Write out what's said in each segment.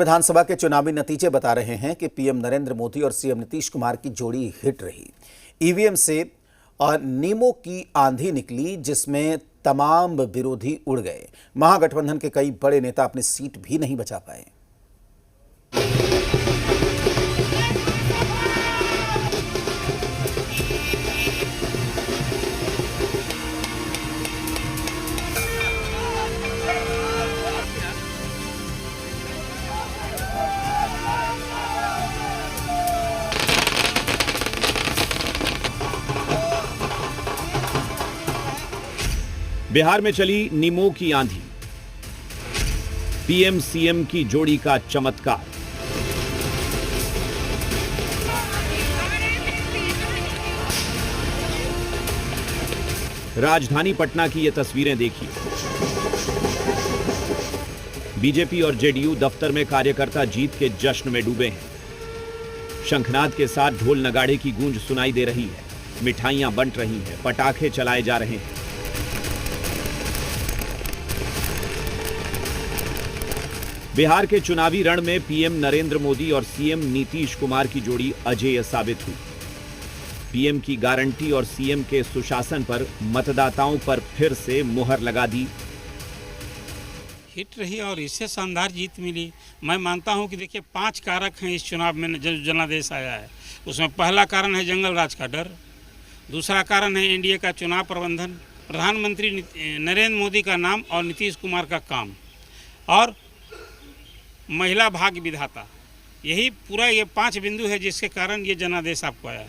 विधानसभा के चुनावी नतीजे बता रहे हैं कि पीएम नरेंद्र मोदी और सीएम नीतीश कुमार की जोड़ी हिट रही। ईवीएम से नीमों की आंधी निकली, जिसमें तमाम विरोधी उड़ गए। महागठबंधन के कई बड़े नेता अपनी सीट भी नहीं बचा पाए। बिहार में चली नीमों की आंधी, पीएम सीएम की जोड़ी का चमत्कार। राजधानी पटना की ये तस्वीरें देखिए। बीजेपी और जेडीयू दफ्तर में कार्यकर्ता जीत के जश्न में डूबे हैं। शंखनाद के साथ ढोल नगाड़े की गूंज सुनाई दे रही है, मिठाइयां बंट रही हैं, पटाखे चलाए जा रहे हैं। बिहार के चुनावी रण में पीएम नरेंद्र मोदी और सीएम नीतीश कुमार की जोड़ी अजेय साबित हुई। पीएम की गारंटी और सीएम के सुशासन पर मतदाताओं पर फिर से मुहर लगा दी। हिट रही और इससे शानदार जीत मिली। मैं मानता हूं कि देखिए 5 कारक हैं इस चुनाव में जो जनादेश आया है। उसमें पहला कारण है जंगल राज का डर, दूसरा कारण है एनडीए का चुनाव प्रबंधन, प्रधानमंत्री नरेंद्र मोदी का नाम और नीतीश कुमार का काम, और महिला भाग्य विधाता। यही पूरा ये 5 बिंदु है जिसके कारण ये जनादेश आपको आया है।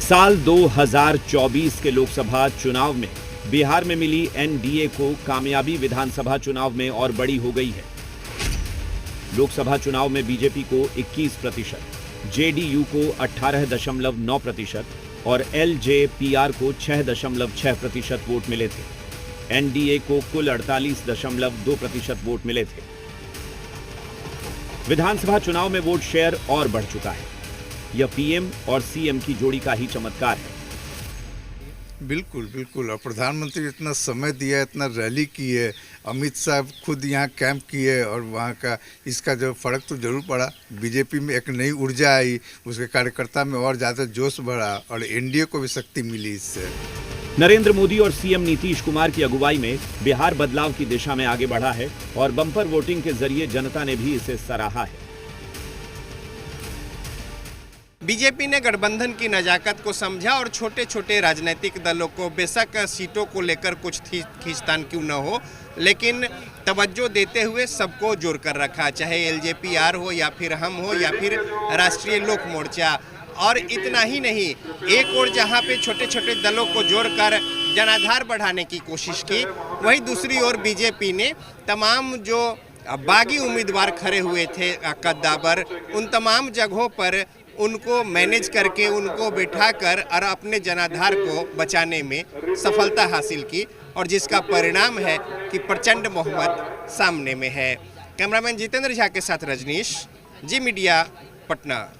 साल 2024 के लोकसभा चुनाव में बिहार में मिली एनडीए को कामयाबी विधानसभा चुनाव में और बड़ी हो गई है। लोकसभा चुनाव में बीजेपी को 21%, जेडीयू को 18.9% और एलजेपीआर को 6.6% वोट मिले थे। एनडीए को कुल 48.2% वोट मिले थे। विधानसभा चुनाव में वोट शेयर और बढ़ चुका है। यह पीएम और सीएम की जोड़ी का ही चमत्कार है। बिल्कुल बिल्कुल। और प्रधानमंत्री इतना समय दिया, इतना रैली की है, अमित शाह खुद यहाँ कैंप किए, और वहाँ का इसका जो फर्क तो जरूर पड़ा। बीजेपी में एक नई ऊर्जा आई, उसके कार्यकर्ता में और ज़्यादा जोश बढ़ा, और एनडीए को भी शक्ति मिली इससे। नरेंद्र मोदी और सीएम नीतीश कुमार की अगुवाई में बिहार बदलाव की दिशा में आगे बढ़ा है और बम्पर वोटिंग के जरिए जनता ने भी इसे सराहा है। बीजेपी ने गठबंधन की नजाकत को समझा और छोटे छोटे राजनीतिक दलों को बेशक सीटों को लेकर कुछ खींचतान क्यों न हो, लेकिन तवज्जो देते हुए सबको जोड़ कर रखा, चाहे एलजेपीआर हो या फिर हम हो या फिर राष्ट्रीय लोक मोर्चा। और इतना ही नहीं, एक और जहां पे छोटे छोटे दलों को जोड़कर जनाधार बढ़ाने की कोशिश की, वहीं दूसरी ओर बीजेपी ने तमाम जो बागी उम्मीदवार खड़े हुए थे कद्दावर, उन तमाम जगहों पर उनको मैनेज करके, उनको बिठाकर और अपने जनाधार को बचाने में सफलता हासिल की, और जिसका परिणाम है कि प्रचंड बहुमत सामने में है। कैमरामैन जितेंद्र झा के साथ रजनीश, जी मीडिया, पटना।